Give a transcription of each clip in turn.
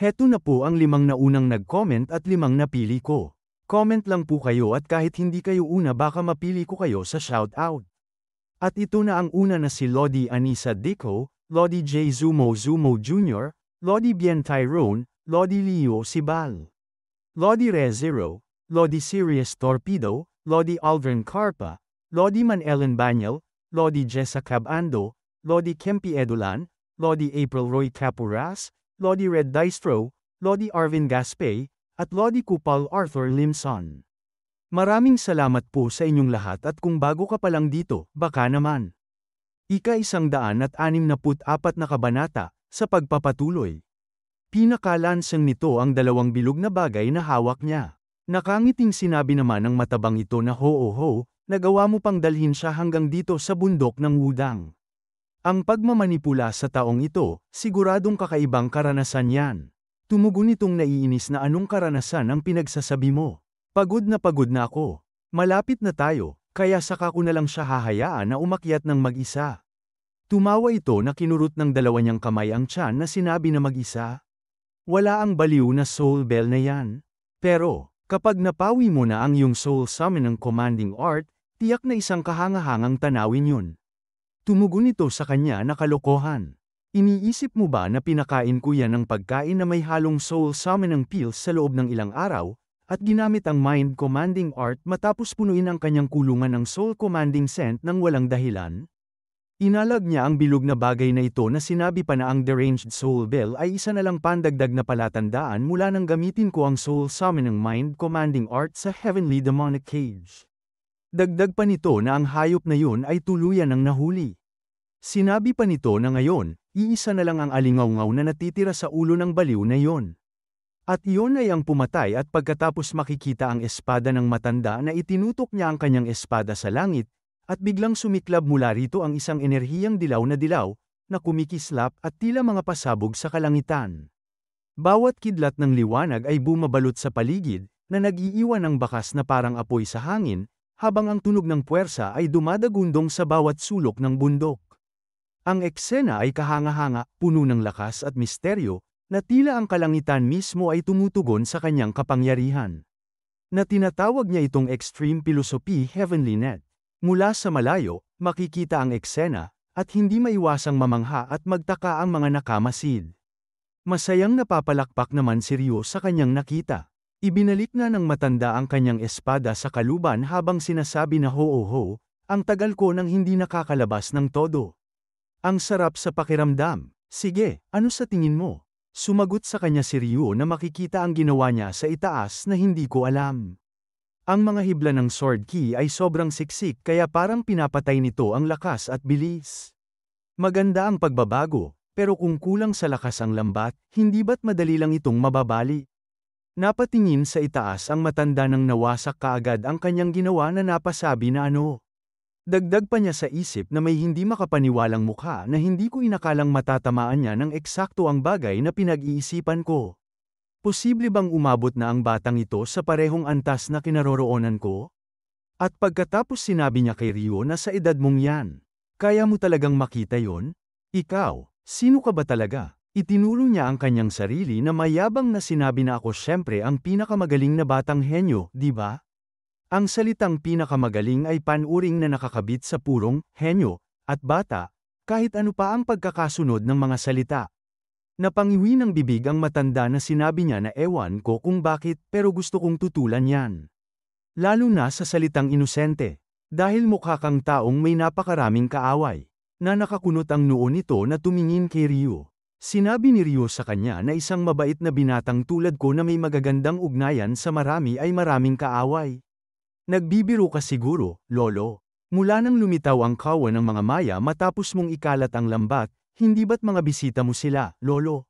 Heto na po ang 5 na unang nag-comment at 5 napili ko. Comment lang po kayo at kahit hindi kayo una baka mapili ko kayo sa shoutout. At ito na ang una na si Lodi Anisa Dico, Lodi J. Zumo Jr., Lodi Bien Tyrone, Lodi Leo Sibal, Lodi Rezero, Lodi Sirius Torpedo, Lodi Aldrin Carpa, Lodi Manellen Banyal, Lodi Jessa Cabando, Lodi Kempi Edulan, Lodi April Roy Capuras, Lodi Red Distro, Lodi Arvin Gaspay, at Lodi Kupal Arthur Limson. Maraming salamat po sa inyong lahat at kung bago ka pa lang dito, baka naman. Ika-164 na kabanata, sa pagpapatuloy. Pinakalansang nito ang 2 bilog na bagay na hawak niya. Nakangiting sinabi naman ng matabang ito na ho, nagawa mo pang dalhin siya hanggang dito sa bundok ng Wudang. Ang pagmamanipula sa taong ito, siguradong kakaibang karanasan yan. Tumugon itong naiinis na anong karanasan ang pinagsasabi mo. Pagod na ako. Malapit na tayo, kaya saka ko na lang siya hahayaan na umakyat ng mag-isa. Tumawa ito na kinurot ng 2 niyang kamay ang tiyan na sinabi na mag-isa. Wala ang baliw na soul bell na yan. Pero, kapag napawi mo na ang iyong soul summon ng commanding art, tiyak na isang kahangahangang tanawin yun. Tumugon ito sa kanya na kalokohan. Iniisip mo ba na pinakain ko yan ng pagkain na may halong soul summoning pills sa loob ng ilang araw, at ginamit ang mind commanding art matapos punuin ang kanyang kulungan ng soul commanding scent ng walang dahilan? Inalag niya ang bilog na bagay na ito na sinabi pa na ang deranged soul bell ay isa na lang pandagdag na palatandaan mula nang gamitin ko ang soul summoning mind commanding art sa heavenly demonic cage. Dagdag pa nito na ang hayop na yun ay tuluyan ng nahuli. Sinabi pa nito na ngayon, iisa na lang ang alingaw-ngaw na natitira sa ulo ng baliw na yon. At iyon ay ang pumatay at pagkatapos makikita ang espada ng matanda na itinutok niya ang kanyang espada sa langit, at biglang sumiklab mula rito ang isang enerhiyang dilaw, na kumikislap at tila mga pasabog sa kalangitan. Bawat kidlat ng liwanag ay bumabalot sa paligid, na nag-iiwan ng bakas na parang apoy sa hangin, habang ang tunog ng puwersa ay dumadagundong sa bawat sulok ng bundok. Ang eksena ay kahanga-hanga, puno ng lakas at misteryo, na tila ang kalangitan mismo ay tumutugon sa kanyang kapangyarihan. Na tinatawag niya itong extreme philosophy heavenly net. Mula sa malayo, makikita ang eksena, at hindi maiwasang mamangha at magtaka ang mga nakamasid. Masayang napapalakpak naman si Ryo sa kanyang nakita. Ibinalik na ng matanda ang kanyang espada sa kaluban habang sinasabi na ho, ang tagal ko nang hindi nakakalabas ng todo. Ang sarap sa pakiramdam. Sige, ano sa tingin mo? Sumagot sa kanya si Ryo na makikita ang ginawa niya sa itaas na hindi ko alam. Ang mga hibla ng sword key ay sobrang siksik kaya parang pinapatay nito ang lakas at bilis. Maganda ang pagbabago, pero kung kulang sa lakas ang lambat, hindi ba't madali lang itong mababali? Napatingin sa itaas ang matanda nang nawasak kaagad ang kanyang ginawa na napasabi na ano. Dagdag pa niya sa isip na may hindi makapaniwalang mukha na hindi ko inakalang matatamaan niya ng eksakto ang bagay na pinag-iisipan ko. Posible bang umabot na ang batang ito sa parehong antas na kinaroroonan ko? At pagkatapos sinabi niya kay Ryo na sa edad mong yan, kaya mo talagang makita yon? Ikaw, sino ka ba talaga? Itinuro niya ang kanyang sarili na mayabang na sinabi na ako syempre ang pinakamagaling na batang henyo, di ba? Ang salitang pinakamagaling ay panuring na nakakabit sa purong, henyo, at bata, kahit ano pa ang pagkakasunod ng mga salita. Napangiwi ng bibig ang matanda na sinabi niya na ewan ko kung bakit pero gusto kong tutulan yan. Lalo na sa salitang inosente, dahil mukha kang taong may napakaraming kaaway, na nakakunot ang noo nito na tumingin kay Ryo. Sinabi ni Ryo sa kanya na isang mabait na binatang tulad ko na may magagandang ugnayan sa marami ay maraming kaaway. Nagbibiro ka siguro, lolo. Mula nang lumitaw ang kawan ng mga maya matapos mong ikalat ang lambat, hindi ba't mga bisita mo sila, lolo?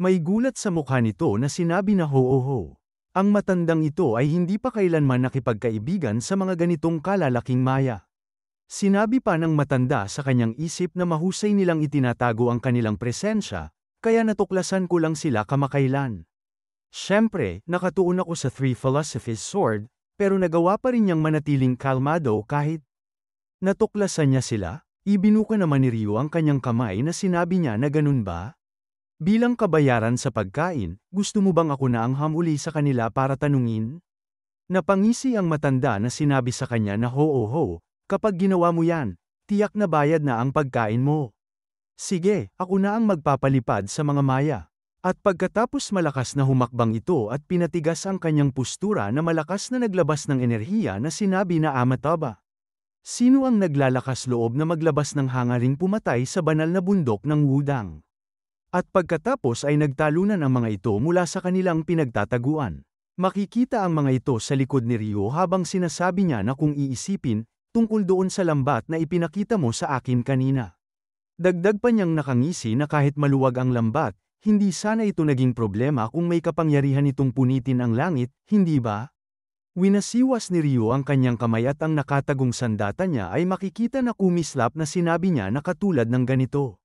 May gulat sa mukha nito na sinabi na ho. Ang matandang ito ay hindi pa kailanman nakipagkaibigan sa mga ganitong kalalaking maya. Sinabi pa ng matanda sa kanyang isip na mahusay nilang itinatago ang kanilang presensya, kaya natuklasan ko lang sila kamakailan. Siyempre, nakatuon ako sa Three Philosophies Sword, pero nagawa pa rin niyang manatiling kalmado kahit natuklasan niya sila. Ibinuka naman ni Ryo ang kanyang kamay na sinabi niya na ganun ba? Bilang kabayaran sa pagkain, gusto mo bang ako na ang hamuli sa kanila para tanungin? Napangisi ang matanda na sinabi sa kanya na ho, kapag ginawa mo yan, tiyak na bayad na ang pagkain mo. Sige, ako na ang magpapalipad sa mga maya. At pagkatapos malakas na humakbang ito at pinatigas ang kanyang postura na malakas na naglabas ng enerhiya na sinabi na Amataba. Sino ang naglalakas loob na maglabas ng hangaring pumatay sa banal na bundok ng Wudang? At pagkatapos ay nagtalunan ang mga ito mula sa kanilang pinagtataguan. Makikita ang mga ito sa likod ni Ryo habang sinasabi niya na kung iisipin, tungkol doon sa lambat na ipinakita mo sa akin kanina. Dagdag pa niyang nakangisi na kahit maluwag ang lambat, hindi sana ito naging problema kung may kapangyarihan itong punitin ang langit, hindi ba? Winasiwas ni Ryo ang kanyang kamay at ang nakatagong sandata niya ay makikita na kumislap na sinabi niya na katulad ng ganito.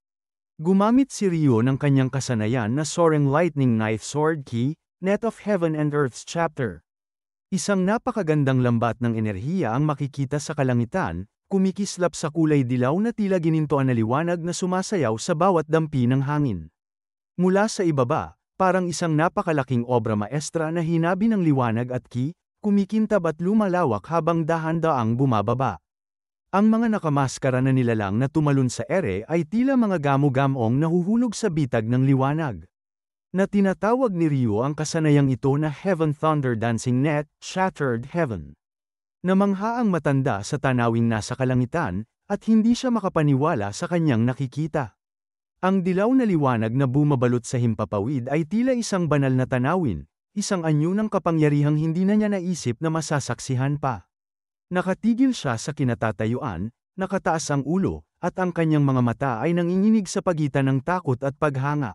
Gumamit si Ryo ng kanyang kasanayan na Soaring Lightning Knife Sword Key, Net of Heaven and Earth's Chapter. Isang napakagandang lambat ng enerhiya ang makikita sa kalangitan, kumikislap sa kulay dilaw na tila ginintoan na liwanag na sumasayaw sa bawat dampi ng hangin. Mula sa ibaba, parang isang napakalaking obra maestra na hinabi ng liwanag at ki, kumikintab at lumalawak habang dahan-daang bumababa. Ang mga nakamaskara na nilalang na tumalon sa ere ay tila mga gamo-gamong nahuhulog sa bitag ng liwanag. Na tinatawag ni Ryo ang kasanayang ito na Heaven Thunder Dancing Net, Shattered Heaven. Namangha ang matanda sa tanawing nasa kalangitan, at hindi siya makapaniwala sa kanyang nakikita. Ang dilaw na liwanag na bumabalot sa himpapawid ay tila isang banal na tanawin, isang anyo ng kapangyarihang hindi na niya naisip na masasaksihan pa. Nakatigil siya sa kinatatayuan, nakataas ang ulo, at ang kanyang mga mata ay nanginginig sa pagitan ng takot at paghanga.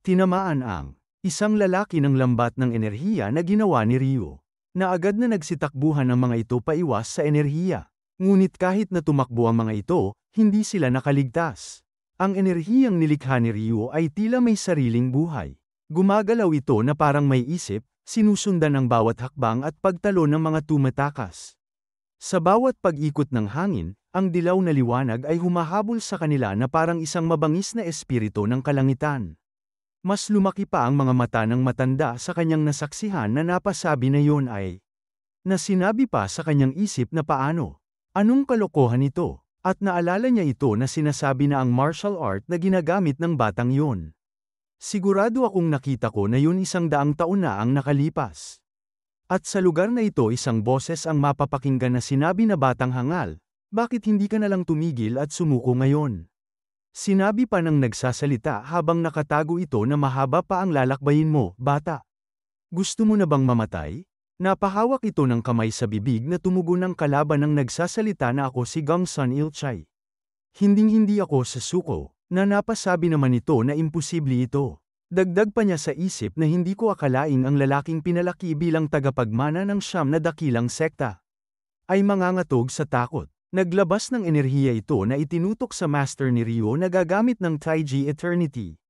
Tinamaan ang isang lalaki ng lambat ng enerhiya na ginawa ni Ryo, na agad na nagsitakbuhan ang mga ito paiwas sa enerhiya. Ngunit kahit na tumakbo ang mga ito, hindi sila nakaligtas. Ang enerhiyang nilikha ni Ryo ay tila may sariling buhay. Gumagalaw ito na parang may isip, sinusundan ang bawat hakbang at pagtalo ng mga tumatakas. Sa bawat pag-ikot ng hangin, ang dilaw na liwanag ay humahabol sa kanila na parang isang mabangis na espiritu ng kalangitan. Mas lumaki pa ang mga mata ng matanda sa kanyang nasaksihan na napasabi na yon ay na sinabi pa sa kanyang isip na paano. Anong kalokohan ito? At naalala niya ito na sinasabi na ang martial art na ginagamit ng batang yon. Sigurado akong nakita ko na yun 100 taon na ang nakalipas. At sa lugar na ito isang boses ang mapapakinggan na sinabi na batang hangal, bakit hindi ka nalang tumigil at sumuko ngayon? Sinabi pa ng nagsasalita habang nakatago ito na mahaba pa ang lalakbayin mo, bata. Gusto mo na bang mamatay? Napahawak ito ng kamay sa bibig na tumugon ng kalaban ng nagsasalita na ako si Gongsun Ilchay. Hinding-hindi ako sasuko, na napasabi naman ito na imposible ito. Dagdag pa niya sa isip na hindi ko akalaing ang lalaking pinalaki bilang tagapagmana ng 9 na dakilang sekta ay mangangatog sa takot. Naglabas ng enerhiya ito na itinutok sa master ni Ryo na gagamit ng Taiji Eternity.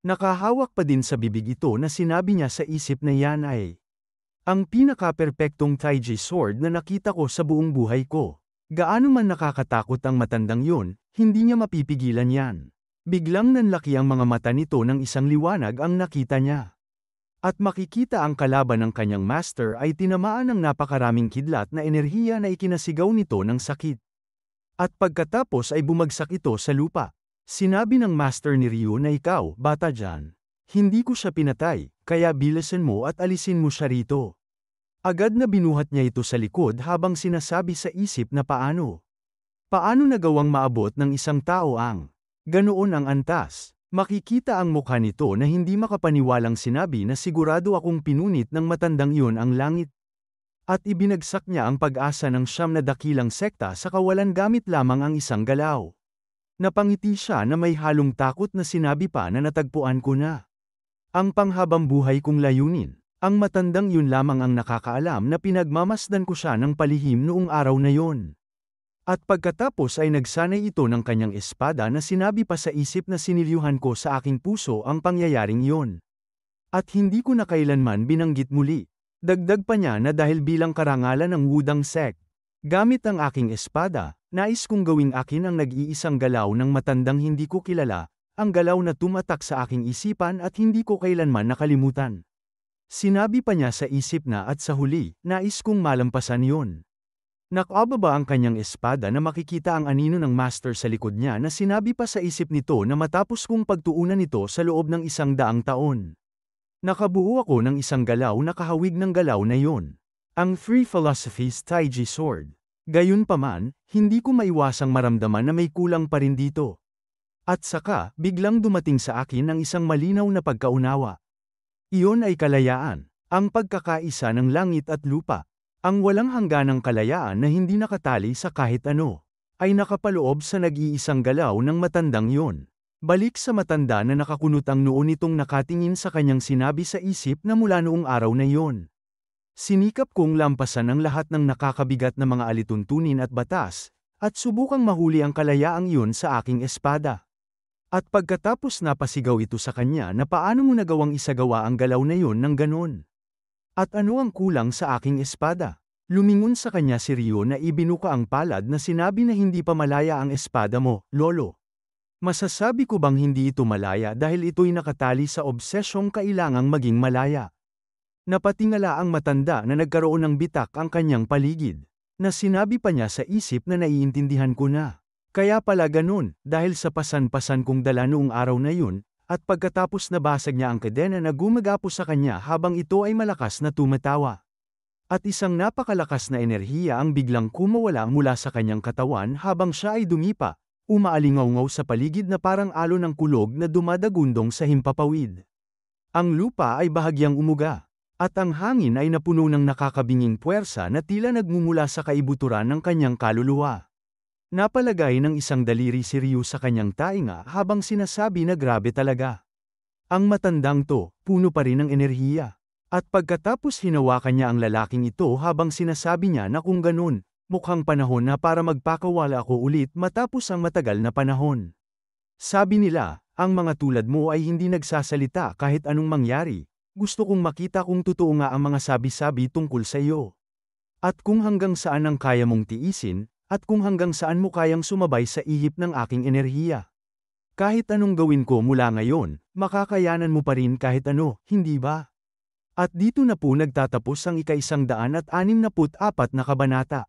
Nakahawak pa din sa bibig ito na sinabi niya sa isip na yan ay ang pinaka-perpektong Taiji sword na nakita ko sa buong buhay ko. Gaano man nakakatakot ang matandang yun, hindi niya mapipigilan yan. Biglang nanlaki ang mga mata nito ng isang liwanag ang nakita niya. At makikita ang kalaban ng kanyang master ay tinamaan ng napakaraming kidlat na enerhiya na ikinasigaw nito ng sakit. At pagkatapos ay bumagsak ito sa lupa. Sinabi ng master ni Ryo na ikaw, bata dyan. Hindi ko siya pinatay, kaya bilisan mo at alisin mo siya rito. Agad na binuhat niya ito sa likod habang sinasabi sa isip na paano. Paano nagawang maabot ng isang tao ang ganoon ang antas? Makikita ang mukha nito na hindi makapaniwalang sinabi na sigurado akong pinunit ng matandang iyon ang langit. At ibinagsak niya ang pag-asa ng 9 na dakilang sekta sa kawalan gamit lamang ang isang galaw. Napangiti siya na may halong takot na sinabi pa na natagpuan ko na ang panghabang buhay kong layunin. Ang matandang yun lamang ang nakakaalam na pinagmamasdan ko siya ng palihim noong araw na yon. At pagkatapos ay nagsanay ito ng kanyang espada na sinabi pa sa isip na sinilyuhan ko sa aking puso ang pangyayaring iyon. At hindi ko na kailanman binanggit muli. Dagdag pa niya na dahil bilang karangalan ng Wudang sect, gamit ang aking espada, nais kong gawing akin ang nag-iisang galaw ng matandang hindi ko kilala, ang galaw na tumatak sa aking isipan at hindi ko kailanman nakalimutan. Sinabi pa niya sa isip na at sa huli, nais kong malampasan yon. Nakababa ang kanyang espada na makikita ang anino ng master sa likod niya na sinabi pa sa isip nito na matapos kong pagtuunan nito sa loob ng 100 taon. Nakabuo ako ng isang galaw na kahawig ng galaw na yon. Ang Three Philosophies Taiji Sword. Gayunpaman, hindi ko maiwasang maramdaman na may kulang pa rin dito. At saka, biglang dumating sa akin ang isang malinaw na pagkaunawa. Iyon ay kalayaan, ang pagkakaisa ng langit at lupa. Ang walang hangganang kalayaan na hindi nakatali sa kahit ano, ay nakapaloob sa nag-iisang galaw ng matandang yon. Balik sa matanda na nakakunot ang noo nitong nakatingin sa kanyang sinabi sa isip na mula noong araw na yon. Sinikap kong lampasan ang lahat ng nakakabigat na mga alituntunin at batas, at subukang mahuli ang kalayaang iyon sa aking espada. At pagkatapos napasigaw ito sa kanya na paano mo nagawang isagawa ang galaw na yon ng ganon. At ano ang kulang sa aking espada? Lumingon sa kanya si Ryo na ibinuka ang palad na sinabi na hindi pa malaya ang espada mo, lolo. Masasabi ko bang hindi ito malaya dahil ito'y nakatali sa obsesyong kailangang maging malaya? Napatingala ang matanda na nagkaroon ng bitak ang kanyang paligid, na sinabi pa niya sa isip na naiintindihan ko na. Kaya pala ganun, dahil sa pasan-pasan kong dala noong araw na yun, at pagkatapos nabasag niya ang kadena na gumagapos sa kanya habang ito ay malakas na tumatawa. At isang napakalakas na enerhiya ang biglang kumawala mula sa kanyang katawan habang siya ay dumipa, umaalingaw-ngaw sa paligid na parang alon ng kulog na dumadagundong sa himpapawid. Ang lupa ay bahagyang umuga, at ang hangin ay napuno ng nakakabinging puwersa na tila nagmumula sa kaibuturan ng kanyang kaluluwa. Napalagay ng isang daliri si Ryu sa kanyang tainga habang sinasabi na grabe talaga. Ang matandang to, puno pa rin ng enerhiya. At pagkatapos hinawakan niya ang lalaking ito habang sinasabi niya na kung ganun, mukhang panahon na para magpakawala ako ulit matapos ang matagal na panahon. Sabi nila, ang mga tulad mo ay hindi nagsasalita kahit anong mangyari. Gusto kong makita kung totoo nga ang mga sabi-sabi tungkol sa iyo. At kung hanggang saan ang kaya mong tiisin, at kung hanggang saan mo kayang sumabay sa ihip ng aking enerhiya. Kahit anong gawin ko mula ngayon, makakayanan mo pa rin kahit ano, hindi ba? At dito na po nagtatapos ang ika-164 na kabanata.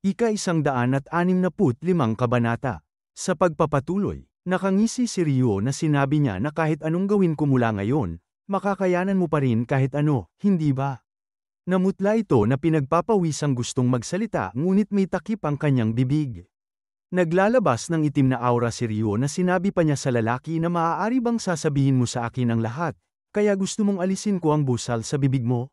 Ika-165 kabanata. Sa pagpapatuloy, nakangisi si Ryo na sinabi niya na kahit anong gawin ko mula ngayon, makakayanan mo pa rin kahit ano, hindi ba? Namutla ito na pinagpapawisang gustong magsalita ngunit may takip ang kanyang bibig. Naglalabas ng itim na aura si Ryo na sinabi pa niya sa lalaki na maaari bang sasabihin mo sa akin ang lahat, kaya gusto mong alisin ko ang busal sa bibig mo?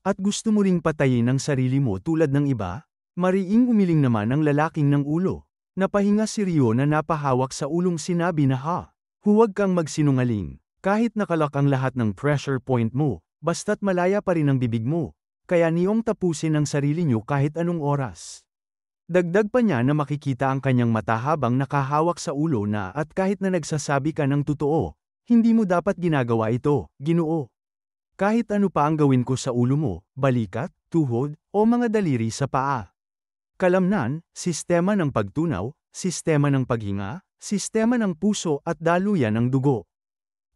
At gusto mo ring patayin ang sarili mo tulad ng iba? Mariing umiling naman ang lalaking ng ulo. Napahinga si Ryo na napahawak sa ulong sinabi na huwag kang magsinungaling. Kahit nakalak ang lahat ng pressure point mo, basta't malaya pa rin ang bibig mo, kaya niyong tapusin ang sarili niyo kahit anong oras. Dagdag pa niya na makikita ang kanyang mata habang nakahawak sa ulo na at kahit na nagsasabi ka ng totoo, hindi mo dapat ginagawa ito, Ginoo. Kahit ano pa ang gawin ko sa ulo mo, balikat, tuhod, o mga daliri sa paa. Kalamnan, sistema ng pagtunaw, sistema ng paghinga, sistema ng puso at daluyan ng dugo.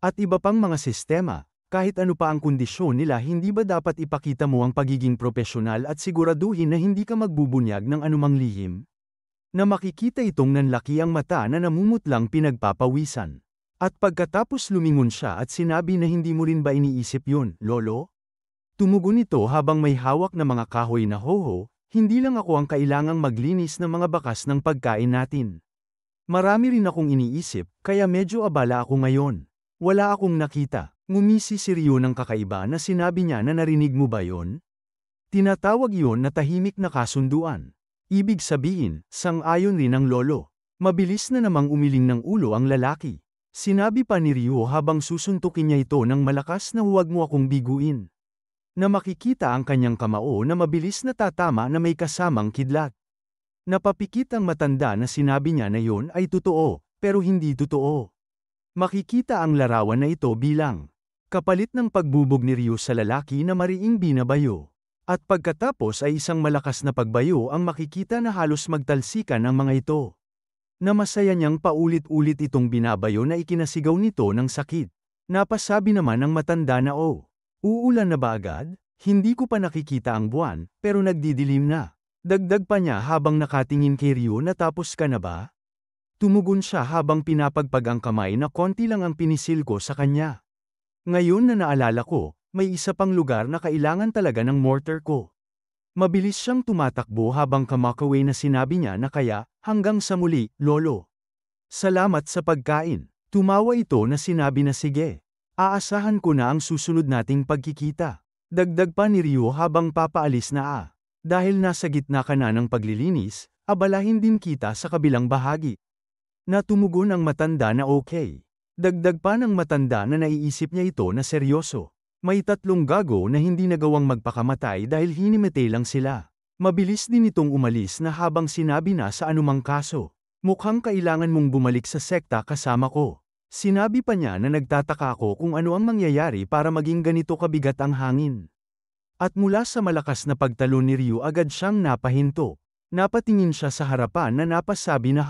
At iba pang mga sistema, kahit ano pa ang kondisyon nila hindi ba dapat ipakita mo ang pagiging propesyonal at siguraduhin na hindi ka magbubunyag ng anumang lihim? Na makikita itong nanlaki ang mata na namumutlang pinagpapawisan. At pagkatapos lumingon siya at sinabi na hindi mo rin ba iniisip yun, lolo? Tumugon ito habang may hawak na mga kahoy na hoho, hindi lang ako ang kailangang maglinis ng mga bakas ng pagkain natin. Marami rin akong iniisip, kaya medyo abala ako ngayon. Wala akong nakita. Ngumisi si Ryo ng kakaiba na sinabi niya na narinig mo ba yon? Tinatawag yon na tahimik na kasunduan. Ibig sabihin, sang-ayon rin ang lolo. Mabilis na namang umiling ng ulo ang lalaki. Sinabi pa ni Ryo habang susuntukin niya ito ng malakas na huwag mo akong biguin. Na makikita ang kanyang kamao na mabilis na tatama na may kasamang kidlat. Napapikit ang matanda na sinabi niya na yon ay totoo, pero hindi totoo. Makikita ang larawan na ito bilang kapalit ng pagbubog ni Ryo sa lalaki na mariing binabayo. At pagkatapos ay isang malakas na pagbayo ang makikita na halos magtalsikan ang mga ito. Na masaya niyang paulit-ulit itong binabayo na ikinasigaw nito ng sakit. Napasabi naman ng matanda na uulan na ba agad? Hindi ko pa nakikita ang buwan, pero nagdidilim na. Dagdag pa niya habang nakatingin kay Ryu na tapos ka na ba? Tumugon siya habang pinapagpag ang kamay na konti lang ang pinisil ko sa kanya. Ngayon na naalala ko, may isa pang lugar na kailangan talaga ng mortar ko. Mabilis siyang tumatakbo habang kumakaway na sinabi niya na kaya, hanggang sa muli, lolo. Salamat sa pagkain. Tumawa ito na sinabi na sige. Aasahan ko na ang susunod nating pagkikita. Dagdag pa ni Ryu habang papaalis na Dahil nasa gitna ka na ng paglilinis, abalahin din kita sa kabilang bahagi. Natumugon ang matanda na okay. Dagdag pa ng matanda na naiisip niya ito na seryoso. May 3 gago na hindi nagawang magpakamatay dahil hinimatay lang sila. Mabilis din itong umalis na habang sinabi na sa anumang kaso. Mukhang kailangan mong bumalik sa sekta kasama ko. Sinabi pa niya na nagtataka ako kung ano ang mangyayari para maging ganito kabigat ang hangin. At mula sa malakas na pagtalon ni Ryu agad siyang napahinto. Napatingin siya sa harapan na napasabi na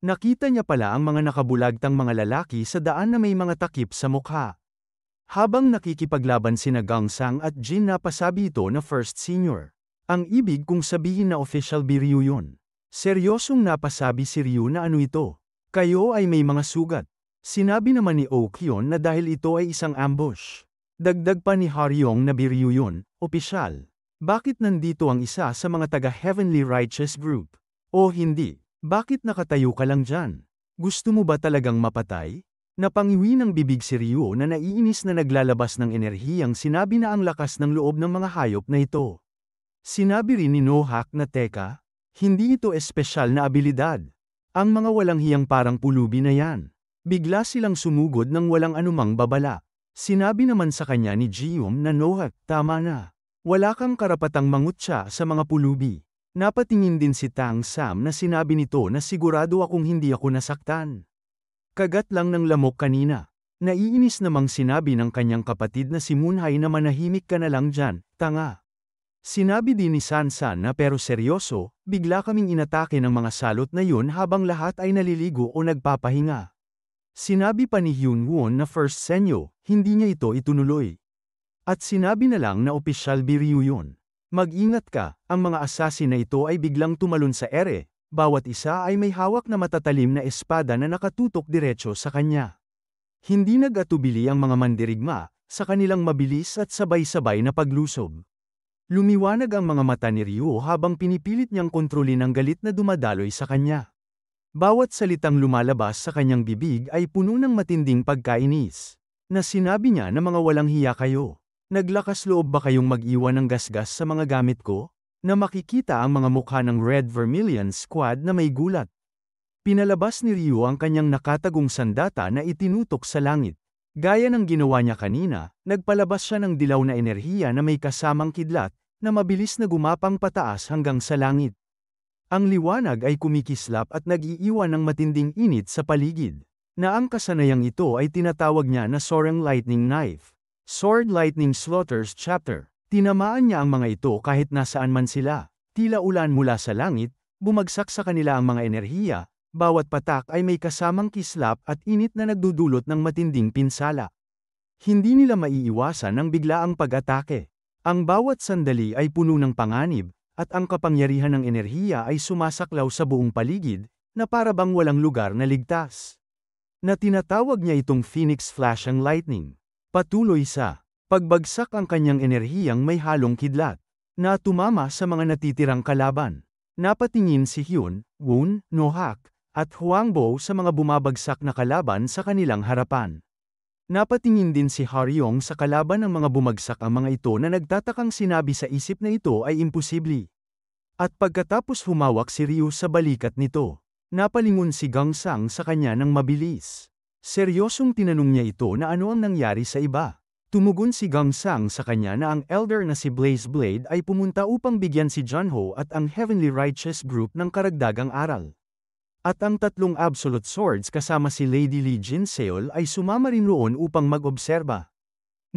Nakita niya pala ang mga nakabulagtang mga lalaki sa daan na may mga takip sa mukha. Habang nakikipaglaban sina Gangsang at Jin napasabi ito na first senior. Ang ibig kong sabihin na official bi Ryu yun. Seryosong napasabi si Ryu na ano ito. Kayo ay may mga sugat. Sinabi naman ni Okyon na dahil ito ay isang ambush. Dagdag pa ni Haryong na bi Ryu yun, opisyal. Bakit nandito ang isa sa mga taga-Heavenly Righteous Group? O hindi, bakit nakatayo ka lang dyan? Gusto mo ba talagang mapatay? Napangiwi ng bibig si Ryu na naiinis na naglalabas ng enerhiyang sinabi na ang lakas ng loob ng mga hayop na ito. Sinabi rin ni Nohak na teka, hindi ito espesyal na abilidad. Ang mga walang hiyang parang pulubi na yan. Bigla silang sumugod ng walang anumang babala. Sinabi naman sa kanya ni Jium na Nohak, tama na. Wala kang karapatang mangutya sa mga pulubi. Napatingin din si Tang Sam na sinabi nito na sigurado akong hindi ako nasaktan. Kagat lang ng lamok kanina. Naiinis namang sinabi ng kanyang kapatid na si Moonhye na manahimik ka na lang dyan, tanga. Sinabi din ni Sansan na pero seryoso, bigla kaming inatake ng mga salot na yun habang lahat ay naliligo o nagpapahinga. Sinabi pa ni Hyunwon na first senyo, hindi niya ito itunuloy. At sinabi na lang na opisyal bi Ryu yun. Mag-ingat ka, ang mga assassin na ito ay biglang tumalon sa ere. Bawat isa ay may hawak na matatalim na espada na nakatutok diretso sa kanya. Hindi nag-atubili ang mga mandirigma, sa kanilang mabilis at sabay-sabay na paglusob. Lumiwanag ang mga mata ni Ryu habang pinipilit niyang kontrolin ang galit na dumadaloy sa kanya. Bawat salitang lumalabas sa kanyang bibig ay puno ng matinding pagkainis. Na sinabi niya na mga walang hiya kayo. Naglakas loob ba kayong mag-iwan ng gasgas sa mga gamit ko? Na makikita ang mga mukha ng Red Vermilion Squad na may gulat. Pinalabas ni Ryu ang kanyang nakatagong sandata na itinutok sa langit. Gaya ng ginawa niya kanina, nagpalabas siya ng dilaw na enerhiya na may kasamang kidlat, na mabilis na gumapang pataas hanggang sa langit. Ang liwanag ay kumikislap at nag-iiwan ng matinding init sa paligid. Na ang kasanayang ito ay tinatawag niya na Soaring Lightning Knife. Sword Lightning Slaughters Chapter. Tinamaan niya ang mga ito kahit nasaan man sila. Tila ulan mula sa langit, bumagsak sa kanila ang mga enerhiya, bawat patak ay may kasamang kislap at init na nagdudulot ng matinding pinsala. Hindi nila maiiwasan ang biglaang pag-atake. Ang bawat sandali ay puno ng panganib, at ang kapangyarihan ng enerhiya ay sumasaklaw sa buong paligid, na para bang walang lugar na ligtas. Na tinatawag niya itong Phoenix Flash ang Lightning. Patuloy sa pagbagsak ang kanyang enerhiyang may halong kidlat, na tumama sa mga natitirang kalaban. Napatingin si Hyun, Won, Nohak, at Hwangbo sa mga bumabagsak na kalaban sa kanilang harapan. Napatingin din si Haryong sa kalaban ng mga bumagsak ang mga ito na nagtatakang sinabi sa isip na ito ay imposible. At pagkatapos humawak si Ryu sa balikat nito, napalingon si Gangsang sa kanya ng mabilis. Seryosong tinanong niya ito na ano ang nangyari sa iba. Tumugon si Gangsang sa kanya na ang elder na si Blaze Blade ay pumunta upang bigyan si Junho at ang Heavenly Righteous Group ng karagdagang aral. At ang 3 Absolute Swords kasama si Lady Lee Jinseol ay sumama rin roon upang mag-obserba.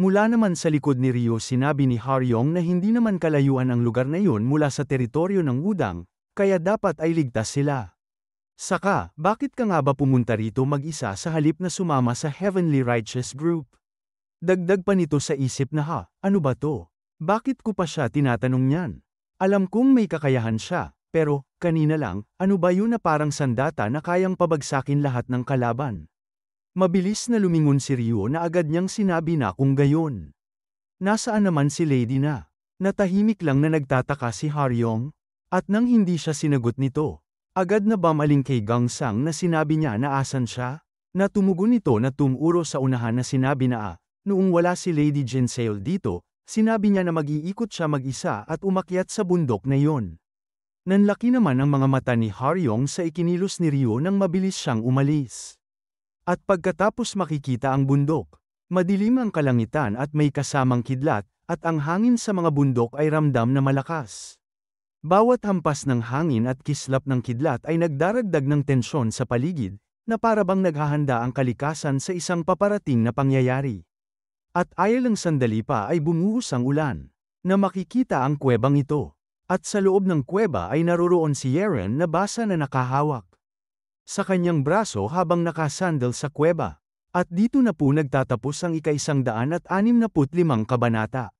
Mula naman sa likod ni Ryo sinabi ni Haryong na hindi naman kalayuan ang lugar na yun mula sa teritoryo ng Wudang, kaya dapat ay ligtas sila. Saka, bakit ka nga ba pumunta rito mag-isa sa halip na sumama sa Heavenly Righteous Group? Dagdag pa nito sa isip na ano ba to? Bakit ko pa siya tinatanong niyan? Alam kong may kakayahan siya, pero, kanina lang, ano ba yun na parang sandata na kayang pabagsakin lahat ng kalaban? Mabilis na lumingon si Ryo na agad niyang sinabi na kung gayon. Nasaan naman si Lady na? Natahimik lang na nagtataka si Haryong, at nang hindi siya sinagot nito, agad na bamaling kay Gangsang na sinabi niya na asan siya? Na tumugon nito na tumuro sa unahan na sinabi na noong wala si Lady Jinseol dito, sinabi niya na mag-iikot siya mag-isa at umakyat sa bundok na yon. Nanlaki naman ang mga mata ni Haryong sa ikinilos ni Ryo nang mabilis siyang umalis. At pagkatapos makikita ang bundok, madilim ang kalangitan at may kasamang kidlat, at ang hangin sa mga bundok ay ramdam na malakas. Bawat hampas ng hangin at kislap ng kidlat ay nagdaragdag ng tensyon sa paligid, na parabang naghahanda ang kalikasan sa isang paparating na pangyayari. At ayalang sandali pa ay bumuhos ang ulan, na makikita ang kuwebang ito. At sa loob ng kuweba ay naroroon si Yeren na basa na nakahawak sa kanyang braso habang nakasandal sa kuweba. At dito na po nagtatapos ang ika-165 kabanata.